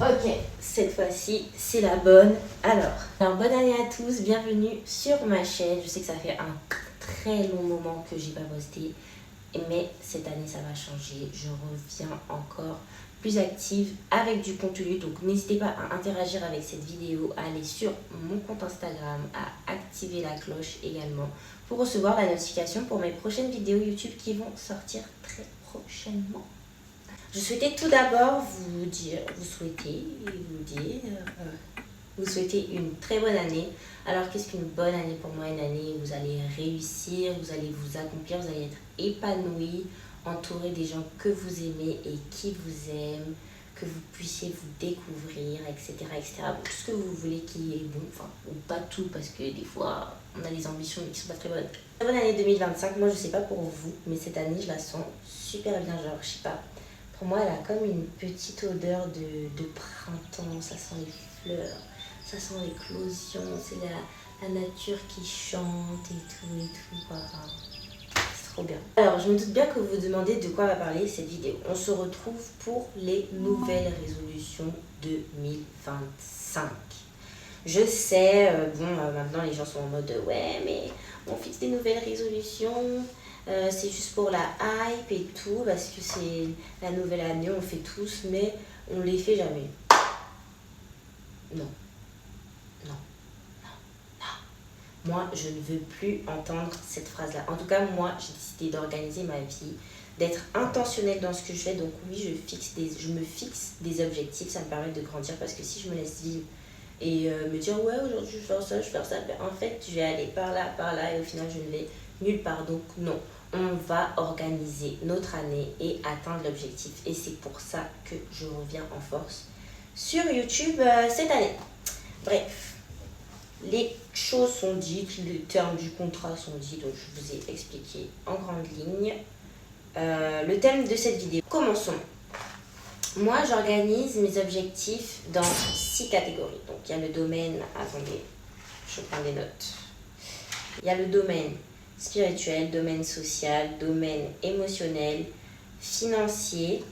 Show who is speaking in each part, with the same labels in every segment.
Speaker 1: Ok, cette fois-ci, c'est la bonne. Alors, bonne année à tous, bienvenue sur ma chaîne. Je sais que ça fait un très long moment que j'ai pas posté, mais cette année, ça va changer. Je reviens encore plus active avec du contenu. Donc, n'hésitez pas à interagir avec cette vidéo, à aller sur mon compte Instagram, à activer la cloche également pour recevoir la notification pour mes prochaines vidéos YouTube qui vont sortir très prochainement. Je souhaitais tout d'abord vous souhaiter une très bonne année. Alors, qu'est-ce qu'une bonne année pour moi? Une année où vous allez réussir, vous allez vous accomplir, vous allez être épanoui, entouré des gens que vous aimez et qui vous aiment, que vous puissiez vous découvrir, etc. etc. Bon, tout ce que vous voulez qui est bon, enfin, ou pas tout, parce que des fois, on a des ambitions qui sont pas très bonnes. Bonne année 2025, moi je sais pas pour vous, mais cette année, je la sens super bien, genre, je sais pas. Pour moi, elle a comme une petite odeur de printemps, ça sent les fleurs, ça sent l'éclosion, c'est la nature qui chante et tout, quoi. Enfin, c'est trop bien. Alors, je me doute bien que vous vous demandez de quoi va parler cette vidéo. On se retrouve pour les nouvelles résolutions 2025. Je sais, maintenant les gens sont en mode ouais, mais on fixe des nouvelles résolutions. C'est juste pour la hype et tout, parce que c'est la nouvelle année, on fait tous, mais on les fait jamais. Non, non, non, non. Moi, je ne veux plus entendre cette phrase-là. En tout cas, moi, j'ai décidé d'organiser ma vie, d'être intentionnelle dans ce que je fais. Donc oui, je me fixe des objectifs, ça me permet de grandir, parce que si je me laisse vivre et me dire ouais, aujourd'hui je vais faire ça, ben, en fait, je vais aller par là, et au final, je ne vais nulle part. Donc non. On va organiser notre année et atteindre l'objectif. Et c'est pour ça que je reviens en force sur YouTube cette année. Bref, les choses sont dites, les termes du contrat sont dits, donc je vous ai expliqué en grande ligne le thème de cette vidéo. Commençons. Moi, j'organise mes objectifs dans 6 catégories. Donc, il y a le domaine... Attendez, je prends des notes. Il y a le domaine spirituel, domaine social, domaine émotionnel, financier,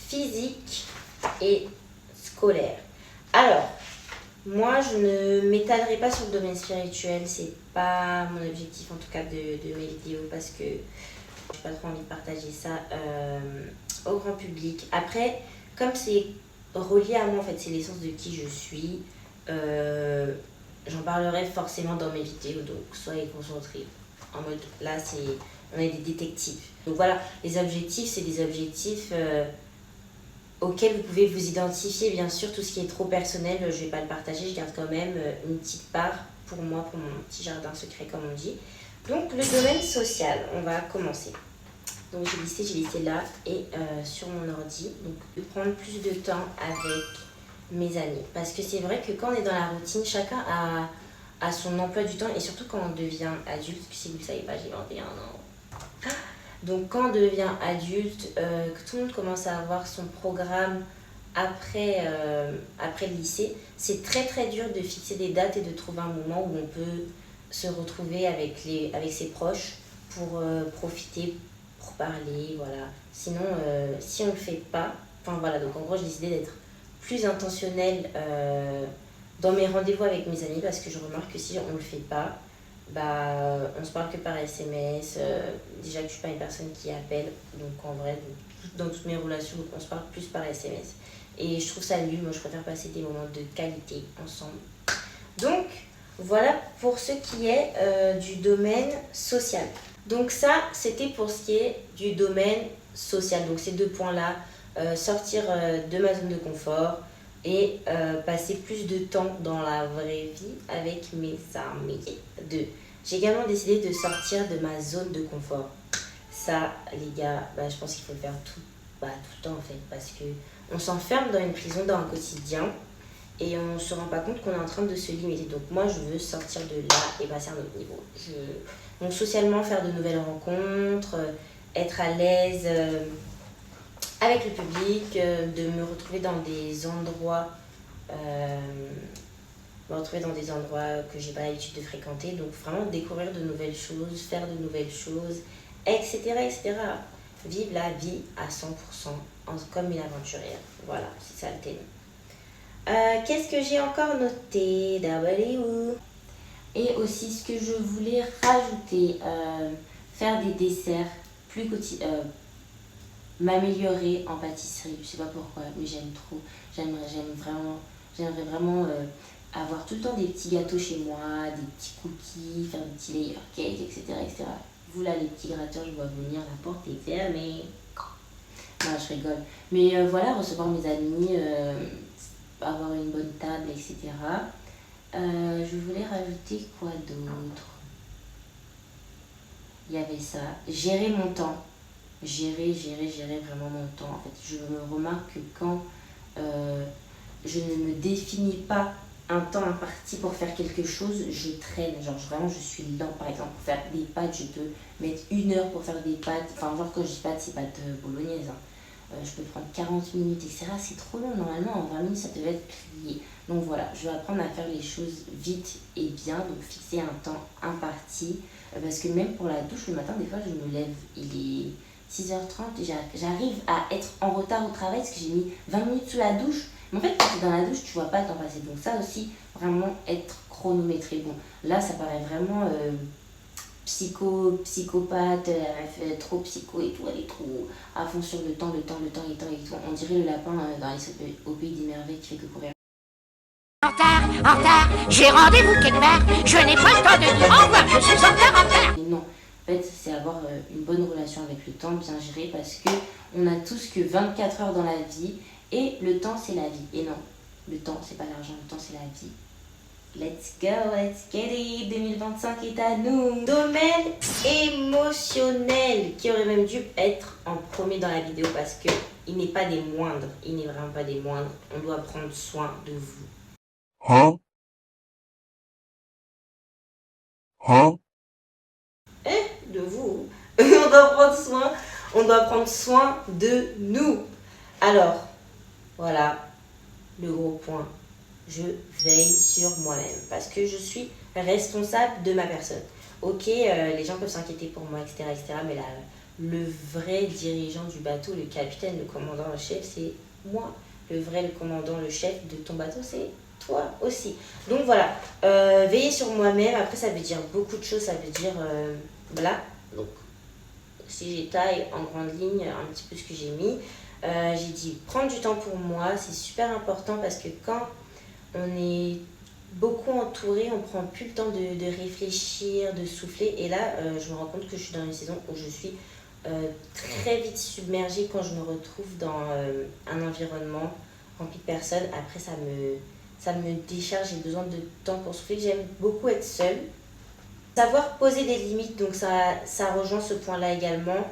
Speaker 1: physique et scolaire. Alors, moi, je ne m'étalerai pas sur le domaine spirituel, c'est pas mon objectif en tout cas de mes vidéos, parce que j'ai pas trop envie de partager ça au grand public. Après, comme c'est relié à moi, en fait, c'est l'essence de qui je suis, j'en parlerai forcément dans mes vidéos, donc soyez concentrés. En mode, là, on est des détectives. Donc voilà, les objectifs, c'est des objectifs auxquels vous pouvez vous identifier. Bien sûr, tout ce qui est trop personnel, je ne vais pas le partager, je garde quand même une petite part pour moi, pour mon petit jardin secret, comme on dit. Donc, le domaine social, on va commencer. Donc, j'ai listé là et sur mon ordi. Donc, de prendre plus de temps avec mes amis. Parce que c'est vrai que quand on est dans la routine, chacun a son emploi du temps, et surtout quand on devient adulte, si vous ne savez pas, j'ai 21 ans. Donc quand on devient adulte, que tout le monde commence à avoir son programme après le lycée, c'est très très dur de fixer des dates et de trouver un moment où on peut se retrouver avec ses proches pour profiter, pour parler, voilà. Sinon, si on ne le fait pas, enfin voilà, donc en gros j'ai décidé d'être plus intentionnelle dans mes rendez-vous avec mes amis, parce que je remarque que si on ne le fait pas, bah, on se parle que par SMS. Déjà que je suis pas une personne qui appelle, donc en vrai, dans toutes mes relations, on se parle plus par SMS. Et je trouve ça nul, moi je préfère passer des moments de qualité ensemble. Donc voilà pour ce qui est du domaine social. Donc ça, c'était pour ce qui est du domaine social. Donc ces 2 points-là, sortir de ma zone de confort et passer plus de temps dans la vraie vie avec mes amis. J'ai également décidé de sortir de ma zone de confort. Ça, les gars, je pense qu'il faut le faire tout le temps en fait, parce que on s'enferme dans une prison, dans un quotidien, et on ne se rend pas compte qu'on est en train de se limiter. Donc moi, je veux sortir de là et passer à un autre niveau. Donc socialement, faire de nouvelles rencontres, être à l'aise avec le public, de me retrouver dans des endroits que j'ai pas l'habitude de fréquenter, donc vraiment découvrir de nouvelles choses, faire de nouvelles choses, etc., etc. vivre la vie à 100% comme une aventurière. Voilà, c'est ça le thème. Qu'est-ce que j'ai encore noté? Et aussi ce que je voulais rajouter, faire des desserts plus quotidiens, m'améliorer en pâtisserie. Je sais pas pourquoi, mais j'aime trop. J'aimerais vraiment avoir tout le temps des petits gâteaux chez moi, des petits cookies, faire des petits layer cakes, etc., etc. Vous là, les petits gratteurs, je vois venir, la porte est fermée. Non, je rigole. Mais voilà, recevoir mes amis, avoir une bonne table, etc. Je voulais rajouter quoi d'autre? Il y avait ça. Gérer mon temps. Gérer vraiment mon temps. En fait, je me remarque que quand je ne me définis pas un temps imparti pour faire quelque chose, je traîne. Genre, vraiment, je suis lent. Par exemple, pour faire des pâtes, je peux mettre 1 heure pour faire des pâtes. Enfin, genre, quand je dis pâtes, c'est pâtes bolognaises. Je peux prendre 40 minutes, etc. C'est trop long. Normalement, en 20 minutes, ça devait être plié. Donc voilà, je vais apprendre à faire les choses vite et bien. Donc, fixer un temps imparti. Parce que même pour la douche, le matin, des fois, je me lève. Il est 6h30, j'arrive à être en retard au travail parce que j'ai mis 20 minutes sous la douche. Mais en fait, quand tu es dans la douche, tu vois pas le temps passer. Donc ça aussi, vraiment être chronométré. Bon, là, ça paraît vraiment psychopathe, elle fait trop psycho et tout, elle est trop à fond sur le temps et tout. On dirait le lapin au pays des merveilles qui fait que courir.
Speaker 2: En retard, j'ai rendez-vous quelque part, je n'ai pas le temps de dire au revoir, je suis en retard.
Speaker 1: Non, en fait, c'est avoir une bonne relation avec le temps, bien géré, parce que on a tous que 24 heures dans la vie, et le temps, c'est la vie. Et non, le temps, c'est pas l'argent, le temps, c'est la vie. Let's go, let's get it, 2025 est à nous. Domaine émotionnel, qui aurait même dû être en premier dans la vidéo, parce que il n'est pas des moindres, il n'est vraiment pas des moindres. On doit prendre soin de vous.
Speaker 3: Hein?
Speaker 1: De vous. On doit prendre soin de nous. Alors, voilà le gros point. Je veille sur moi-même parce que je suis responsable de ma personne. Ok, les gens peuvent s'inquiéter pour moi, etc., etc., mais là, le vrai dirigeant du bateau, le capitaine, le commandant, le chef, c'est moi. Le commandant, le chef de ton bateau, c'est toi aussi. Donc voilà, veiller sur moi-même. Après, ça veut dire beaucoup de choses. Ça veut dire, voilà. Donc, si j'étaille en grande ligne un petit peu ce que j'ai mis, j'ai dit prendre du temps pour moi, c'est super important parce que quand on est beaucoup entouré, on prend plus le temps de réfléchir, de souffler. Et là, je me rends compte que je suis dans une saison où je suis très vite submergée quand je me retrouve dans un environnement rempli de personnes. Après, ça me décharge, j'ai besoin de temps pour souffler. J'aime beaucoup être seule. Savoir poser des limites, donc ça rejoint ce point-là également.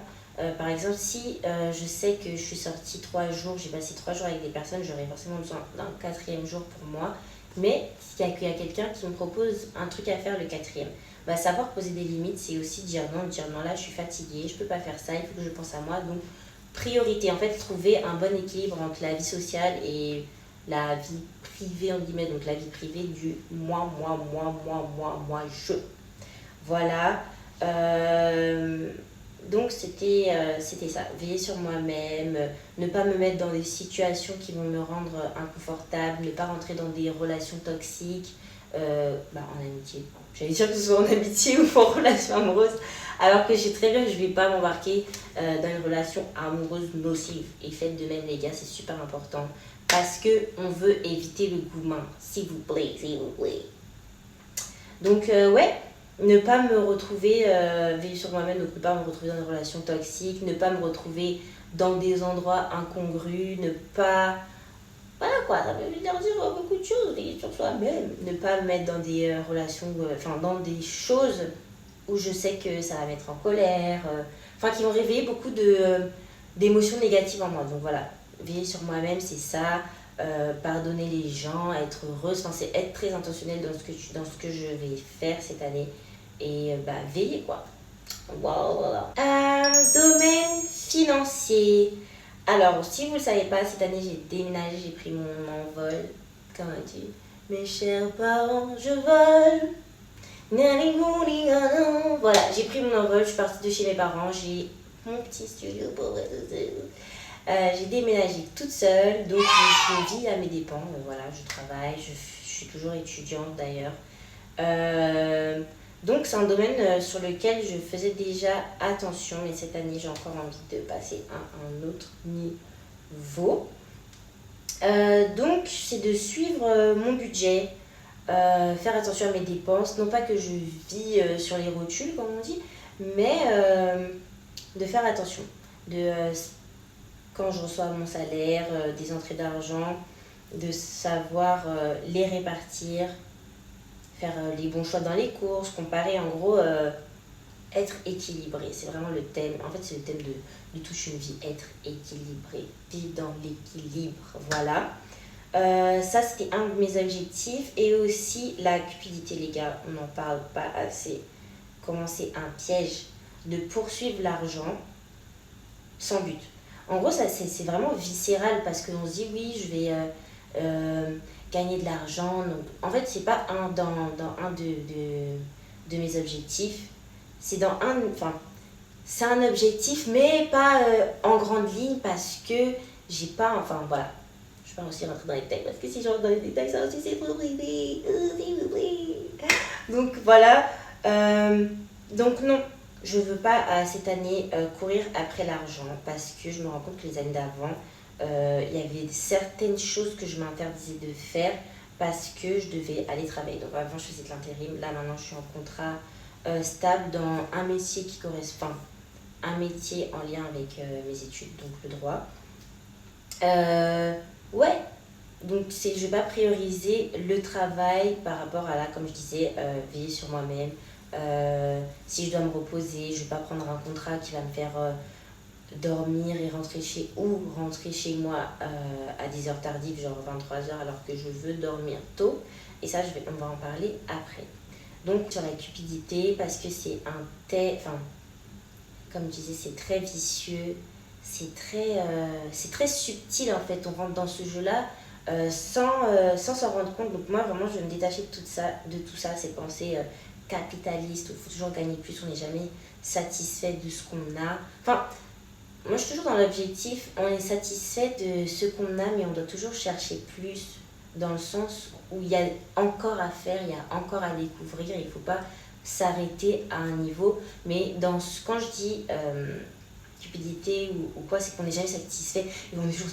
Speaker 1: Par exemple, si je sais que je suis sortie 3 jours, j'ai passé 3 jours avec des personnes, j'aurais forcément besoin d'un 4e jour pour moi. Mais s'il y a quelqu'un qui me propose un truc à faire le 4e, bah, savoir poser des limites, c'est aussi dire non, là je suis fatiguée, je peux pas faire ça, il faut que je pense à moi. Donc, priorité, en fait, trouver un bon équilibre entre la vie sociale et la vie privée, entre guillemets, donc la vie privée du moi, je. Voilà. Donc c'était ça, veiller sur moi-même, ne pas me mettre dans des situations qui vont me rendre inconfortable, ne pas rentrer dans des relations toxiques, en amitié. J'allais dire que ce soit en amitié ou en relation amoureuse, alors que je sais très bien que je ne vais pas m'embarquer dans une relation amoureuse nocive. Et faites de même les gars, c'est super important, parce qu'on veut éviter le gourmand, s'il vous plaît. Donc ouais. Ne pas me retrouver, veiller sur moi-même, donc ne pas me retrouver dans des relations toxiques, ne pas me retrouver dans des endroits incongrus, ne pas... Voilà quoi, ça veut dire beaucoup de choses, veiller sur soi-même. Ne pas me mettre dans des relations, dans des choses où je sais que ça va mettre en colère, qui vont réveiller beaucoup d'émotions négatives en moi. Donc voilà, veiller sur moi-même, c'est ça. Pardonner les gens, être heureuse, c'est être très intentionnel dans ce que je vais faire cette année et veiller quoi. Voilà. Domaine financier. Alors, si vous ne le savez pas, cette année j'ai déménagé, j'ai pris mon envol. Comment on dit? Mes chers parents, je vole. Voilà, j'ai pris mon envol, je suis partie de chez mes parents, j'ai mon petit studio pour j'ai déménagé toute seule, donc je vis à mes dépens. Voilà, je travaille, je suis toujours étudiante d'ailleurs. Donc c'est un domaine sur lequel je faisais déjà attention, mais cette année j'ai encore envie de passer à un autre niveau. Donc c'est de suivre mon budget, faire attention à mes dépenses, non pas que je vis sur les rotules comme on dit, mais de faire attention, quand je reçois mon salaire, des entrées d'argent, de savoir les répartir, faire les bons choix dans les courses, comparer, en gros, être équilibré. C'est vraiment le thème, en fait c'est le thème de toute une vie, être équilibré, vivre dans l'équilibre, voilà. Ça c'était un de mes objectifs, et aussi la cupidité, les gars, on n'en parle pas assez. Comment c'est un piège de poursuivre l'argent sans but. En gros, ça c'est vraiment viscéral, parce qu'on se dit oui, je vais gagner de l'argent. Donc, en fait, c'est pas dans un de mes objectifs. C'est c'est un objectif, mais pas en grande ligne, parce que j'ai pas, enfin voilà. Je vais pas aussi rentrer dans les détails, parce que si je rentre dans les détails, ça aussi c'est pour privé. Donc voilà. Donc non, je veux pas cette année courir après l'argent, parce que je me rends compte que les années d'avant, il y avait certaines choses que je m'interdisais de faire parce que je devais aller travailler. Donc avant je faisais de l'intérim, là maintenant je suis en contrat stable dans un métier qui correspond, un métier en lien avec mes études, donc le droit. Ouais, donc je vais pas prioriser le travail par rapport à là, comme je disais, veiller sur moi-même. Si je dois me reposer, je vais pas prendre un contrat qui va me faire dormir et rentrer chez moi à des heures tardives, genre 23h, alors que je veux dormir tôt. Et ça, on va en parler après. Donc sur la cupidité, parce que c'est comme je disais, c'est très vicieux, c'est très subtil en fait. On rentre dans ce jeu-là sans s'en rendre compte. Donc moi vraiment je vais me détacher de tout ça, ces pensées capitalistes, il faut toujours gagner plus, on n'est jamais satisfait de ce qu'on a. Enfin, moi je suis toujours dans l'objectif, on est satisfait de ce qu'on a, mais on doit toujours chercher plus, dans le sens où il y a encore à faire, il y a encore à découvrir, il ne faut pas s'arrêter à un niveau. Mais quand je dis cupidité ou quoi, c'est qu'on n'est jamais satisfait, et on est toujours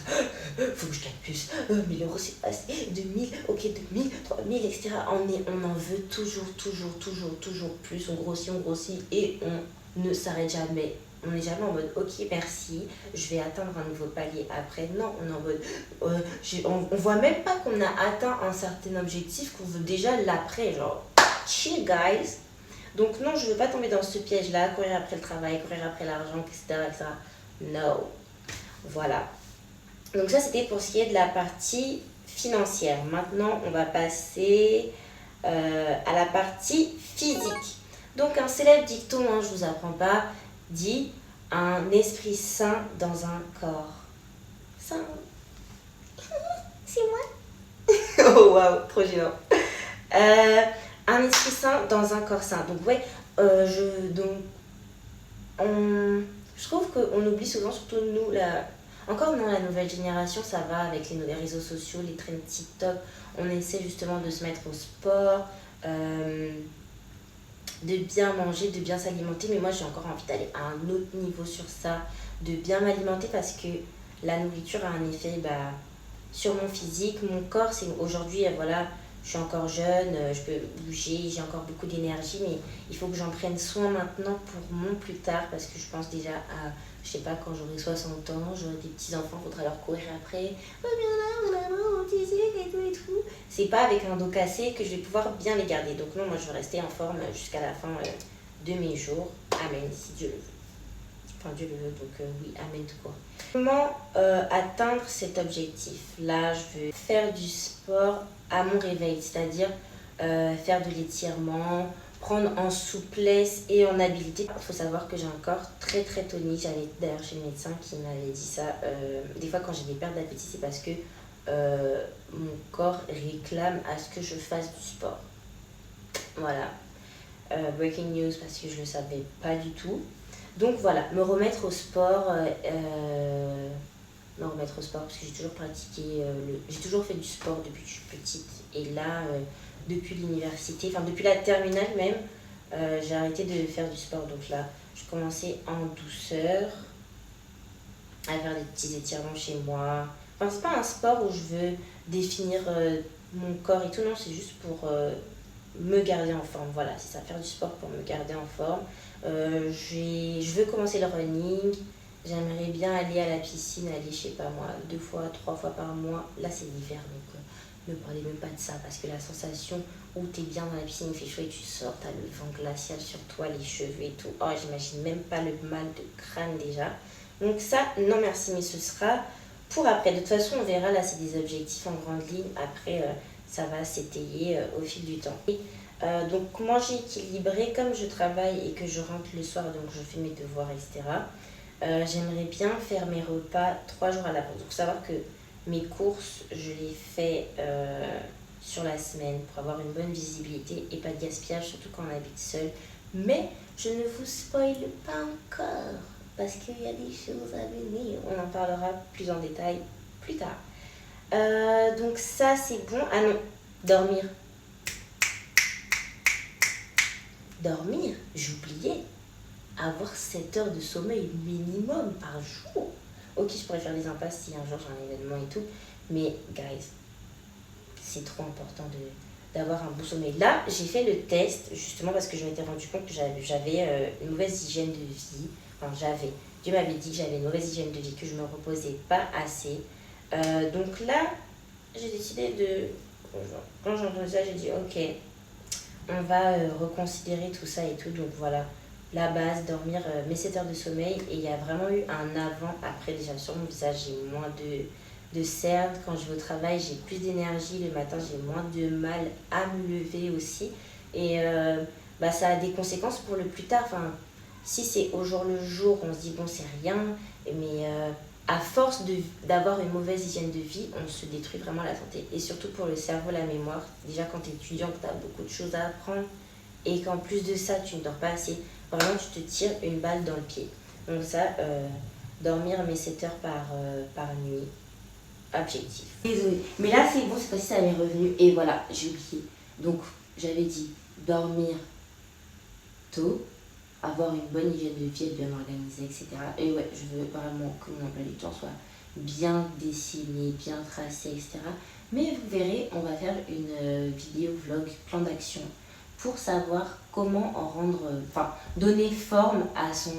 Speaker 1: faut que je gagne plus, 1000 euros c'est assez, 2000, ok 2000, 3000, etc. On en veut toujours plus, on grossit et on ne s'arrête jamais. On n'est jamais en mode ok merci, je vais atteindre un nouveau palier après. Non, on est en mode on voit même pas qu'on a atteint un certain objectif, qu'on veut déjà l'après, genre chill guys. Donc non, je ne veux pas tomber dans ce piège-là, courir après le travail, courir après l'argent, etc. No. Voilà. Donc ça, c'était pour ce qui est de la partie financière. Maintenant, on va passer à la partie physique. Donc un célèbre dicton, je ne vous apprends pas, dit « un esprit sain dans un corps sain ». C'est moi. Oh waouh, trop gênant. Un esprit sain dans un corps sain. Donc ouais, je trouve qu'on oublie souvent, surtout nous, encore non, la nouvelle génération, ça va avec les réseaux sociaux, les trends TikTok. On essaie justement de se mettre au sport, de bien manger, de bien s'alimenter. Mais moi, j'ai encore envie d'aller à un autre niveau sur ça, de bien m'alimenter, parce que la nourriture a un effet sur mon physique, mon corps. Aujourd'hui, voilà, je suis encore jeune, je peux bouger, j'ai encore beaucoup d'énergie, mais il faut que j'en prenne soin maintenant pour mon plus tard, parce que je pense déjà à, je sais pas, quand j'aurai 60 ans, j'aurai des petits-enfants, il faudra leur courir après. Oh, mais on a mon petit et tout. C'est pas avec un dos cassé que je vais pouvoir bien les garder. Donc non, moi je veux rester en forme jusqu'à la fin de mes jours. Amen, si Dieu le veut. Enfin, Dieu le veut, donc oui, amen tout court. Comment atteindre cet objectif? Là, je veux faire du sport à mon réveil, c'est-à-dire faire de l'étirement, prendre en souplesse et en habileté. Il faut savoir que j'ai un corps très très tonique. J'allais d'ailleurs chez le médecin qui m'avait dit ça. Des fois quand j'ai des pertes d'appétit, c'est parce que mon corps réclame à ce que je fasse du sport. Voilà. Breaking news, parce que je ne le savais pas du tout. Donc voilà, me remettre au sport, parce que j'ai toujours pratiqué, j'ai toujours fait du sport depuis que je suis petite. Et là, depuis l'université, enfin depuis la terminale même, j'ai arrêté de faire du sport. Donc là, je commençais en douceur à faire des petits étirements chez moi. Enfin, c'est pas un sport où je veux définir mon corps et tout, non, c'est juste pour me garder en forme. Voilà, c'est ça, faire du sport pour me garder en forme. Je veux commencer le running. J'aimerais bien aller à la piscine, aller, je sais pas moi, 2 fois, 3 fois par mois. Là, c'est l'hiver, donc ne parlez même pas de ça, parce que la sensation où t'es bien dans la piscine, il fait chaud et tu sors, t'as le vent glacial sur toi, les cheveux et tout. Oh, j'imagine même pas le mal de crâne déjà. Donc ça, non merci, mais ce sera pour après. De toute façon, on verra, là, c'est des objectifs en grande ligne. Après, ça va s'étayer au fil du temps. Et, donc, manger équilibré, comme je travaille et que je rentre le soir, donc je fais mes devoirs, etc. J'aimerais bien faire mes repas 3 jours à l'avance. Donc, faut savoir que mes courses, je les fais sur la semaine pour avoir une bonne visibilité et pas de gaspillage, surtout quand on habite seul. Mais je ne vous spoile pas encore, parce qu'il y a des choses à venir. On en parlera plus en détail plus tard. Donc ça, c'est bon. Ah non, dormir. Dormir, j'oubliais. Avoir 7 heures de sommeil minimum par jour. Ok, je pourrais faire des impasses si un jour j'ai un événement et tout. Mais, guys, c'est trop important d'avoir un bon sommeil. Là, j'ai fait le test, justement parce que je m'étais rendu compte que j'avais une mauvaise hygiène de vie. Enfin, Dieu m'avait dit que j'avais une mauvaise hygiène de vie, que je ne me reposais pas assez. Donc là, j'ai décidé quand j'ai entendu ça, j'ai dit ok, on va reconsidérer tout ça et tout. Donc voilà, la base, dormir mes 7 heures de sommeil. Et il y a vraiment eu un avant-après. Déjà sur mon visage, j'ai moins de cernes. Quand je vais au travail, j'ai plus d'énergie. Le matin, j'ai moins de mal à me lever aussi. Et ça a des conséquences pour le plus tard. Enfin, si c'est au jour le jour, on se dit bon, c'est rien. Mais à force d'avoir une mauvaise hygiène de vie, on se détruit vraiment la santé. Et surtout pour le cerveau, la mémoire. Déjà, quand tu es étudiant, tu as beaucoup de choses à apprendre. Et qu'en plus de ça, tu ne dors pas assez. Vraiment, tu te tires une balle dans le pied. Donc ça, dormir mes 7 heures par nuit. Objectif. Désolée. Mais là, c'est bon, c'est pas si ça m'est revenu. Et voilà, j'ai oublié. Donc, j'avais dit dormir tôt, avoir une bonne hygiène de vie, être bien organisée, etc. Et ouais, je veux vraiment que mon emploi du temps soit bien dessiné, bien tracé, etc. Mais vous verrez, on va faire une vidéo vlog, plan d'action, pour savoir comment donner forme à son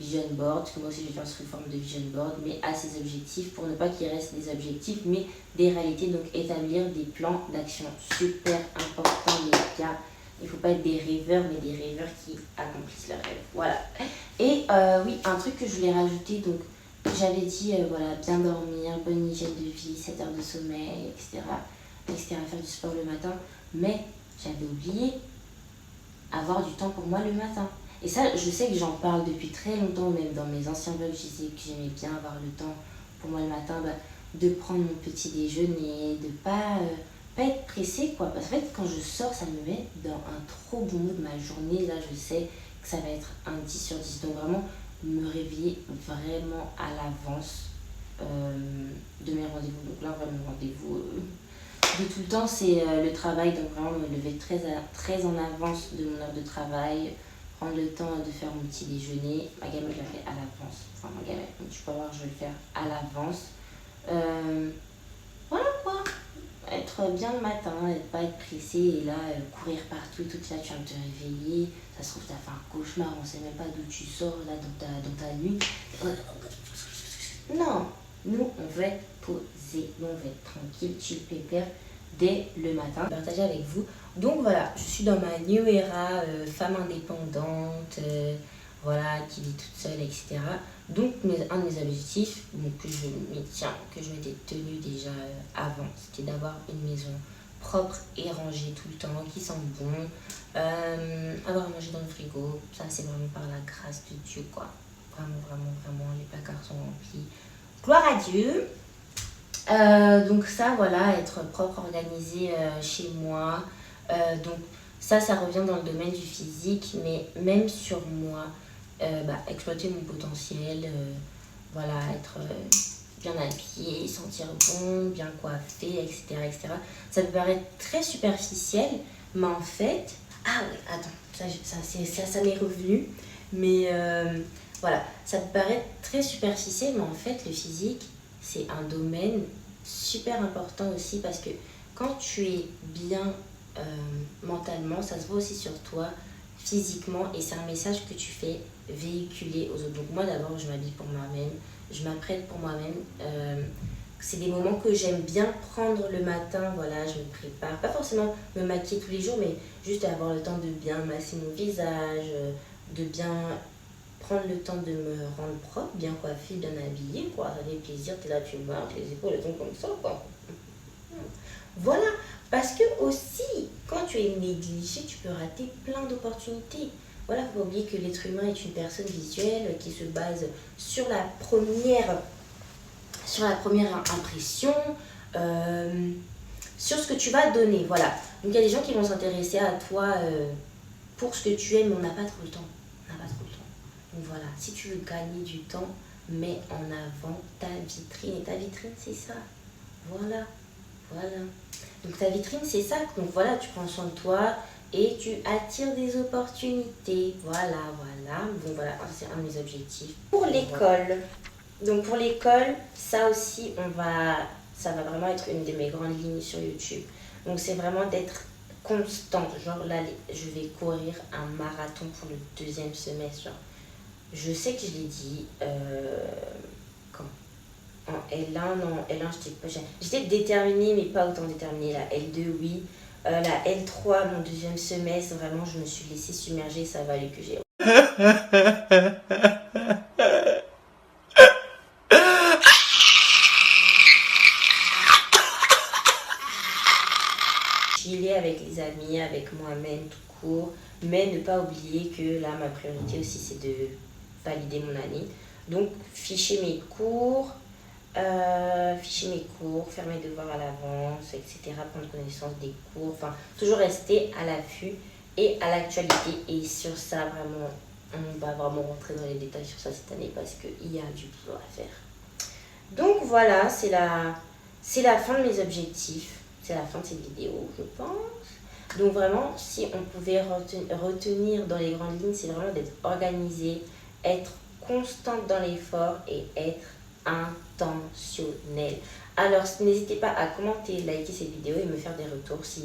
Speaker 1: vision board, parce que moi aussi je vais faire sous forme de vision board, mais à ses objectifs, pour ne pas qu'il reste des objectifs, mais des réalités, donc établir des plans d'action. Super important les gars, il ne faut pas être des rêveurs, mais des rêveurs qui accomplissent leurs rêves, voilà. Et oui, un truc que je voulais rajouter, donc j'avais dit, voilà, bien dormir, bonne hygiène de vie, 7 heures de sommeil, etc., faire du sport le matin, mais j'avais oublié avoir du temps pour moi le matin. Et ça, je sais que j'en parle depuis très longtemps, même dans mes anciens vlogs, je disais que j'aimais bien avoir le temps pour moi le matin, de prendre mon petit déjeuner, de pas être pressée, quoi. Parce qu'en fait, quand je sors, ça me met dans un trop bon mood. Ma journée, là, je sais que ça va être un 10 sur 10. Donc vraiment, me réveiller vraiment à l'avance de mes rendez-vous. Donc là, vraiment, rendez-vous de tout le temps, c'est le travail. Donc vraiment, me lever très en avance de mon heure de travail, prendre le temps de faire mon petit déjeuner. Ma gamelle, je la fais à l'avance. Enfin, ma gamelle, tu peux voir, je vais le faire à l'avance. Voilà quoi. Être bien le matin, pas être pressé et là, courir partout et tout ça, tu viens de te réveiller. Ça se trouve, tu as fait un cauchemar, on sait même pas d'où tu sors là dans ta nuit. Non, nous, on va être posé, nous, on va être tranquille, chill, pépère dès le matin. Partager avec vous. Donc voilà, je suis dans ma new era, femme indépendante, voilà, qui vit toute seule, etc. Donc un de mes objectifs, que je m'étais tenue déjà avant, c'était d'avoir une maison propre et rangée tout le temps, qui sent bon, avoir à manger dans le frigo. Ça, c'est vraiment par la grâce de Dieu, quoi. Vraiment, vraiment, vraiment, les placards sont remplis. Gloire à Dieu. Donc ça, voilà, être propre, organisé chez moi. Donc ça revient dans le domaine du physique, mais même sur moi, exploiter mon potentiel, voilà, être bien habillée, sentir bon, bien coiffée, etc., etc. Ça peut paraître très superficiel, mais en fait... Ah oui, attends, ça m'est revenu, mais voilà, ça peut paraître très superficiel, mais en fait, le physique, c'est un domaine super important aussi parce que quand tu es bien mentalement, ça se voit aussi sur toi, physiquement, et c'est un message que tu fais véhiculer aux autres. Donc moi d'abord, je m'habille pour moi-même, je m'apprête pour moi-même. C'est des moments que j'aime bien prendre le matin, voilà, je me prépare, pas forcément me maquiller tous les jours, mais juste avoir le temps de bien masser mon visage, de bien prendre le temps de me rendre propre, bien coiffée, bien habillée, quoi. Ça fait plaisir, t'es là, tu marches, les épaules, elles sont comme ça, quoi. Voilà, parce que aussi, quand tu es négligé, tu peux rater plein d'opportunités. Voilà, faut pas oublier que l'être humain est une personne visuelle qui se base sur la première impression, sur ce que tu vas donner, voilà. Donc il y a des gens qui vont s'intéresser à toi pour ce que tu es, mais on n'a pas trop le temps. On n'a pas trop le temps. Donc voilà, si tu veux gagner du temps, mets en avant ta vitrine. Et ta vitrine, c'est ça. Voilà, voilà. Donc ta vitrine, c'est ça. Donc voilà, tu prends soin de toi et tu attires des opportunités. Voilà, voilà. Bon voilà, c'est un de mes objectifs. Pour l'école. Donc pour l'école, ça aussi, ça va vraiment être une de mes grandes lignes sur YouTube. Donc c'est vraiment d'être constante. Genre là, je vais courir un marathon pour le 2e semestre. Genre, je sais que je l'ai dit quand en L1, non, L1, j'étais déterminée, mais pas autant déterminée. La L2, oui. La L3, mon 2e semestre, vraiment, je me suis laissée submerger. Ça va aller que j'ai... chiller avec les amis, avec moi-même tout court, mais ne pas oublier que là, ma priorité aussi, c'est de valider mon année. Donc, ficher mes cours, faire mes devoirs à l'avance, etc., prendre connaissance des cours, enfin, toujours rester à l'affût et à l'actualité. Et sur ça, vraiment, on va vraiment rentrer dans les détails sur ça cette année parce qu'il y a du boulot à faire. Donc voilà, c'est la fin de mes objectifs. C'est la fin de cette vidéo, je pense. Donc vraiment, si on pouvait retenir dans les grandes lignes, c'est vraiment d'être organisé, être constante dans l'effort et être intentionnel. Alors, n'hésitez pas à commenter, liker cette vidéo et me faire des retours si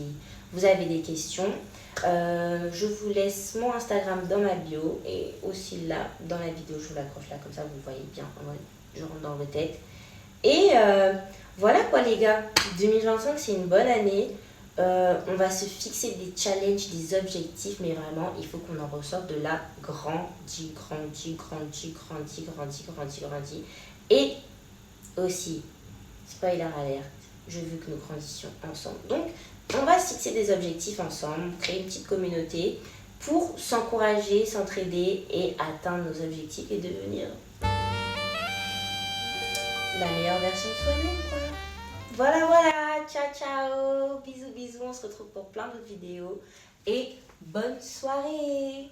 Speaker 1: vous avez des questions. Je vous laisse mon Instagram dans ma bio et aussi là, dans la vidéo, je vous l'accroche là, comme ça vous voyez bien, je rentre dans vos têtes. Et voilà quoi les gars, 2025 c'est une bonne année. On va se fixer des challenges, des objectifs, mais vraiment il faut qu'on en ressorte de là grandi. Et aussi, spoiler alert, je veux que nous grandissions ensemble. Donc on va se fixer des objectifs ensemble, créer une petite communauté pour s'encourager, s'entraider et atteindre nos objectifs et devenir la meilleure version de soi-même, quoi. Voilà, voilà, ciao, ciao, bisous, bisous, on se retrouve pour plein d'autres vidéos et bonne soirée.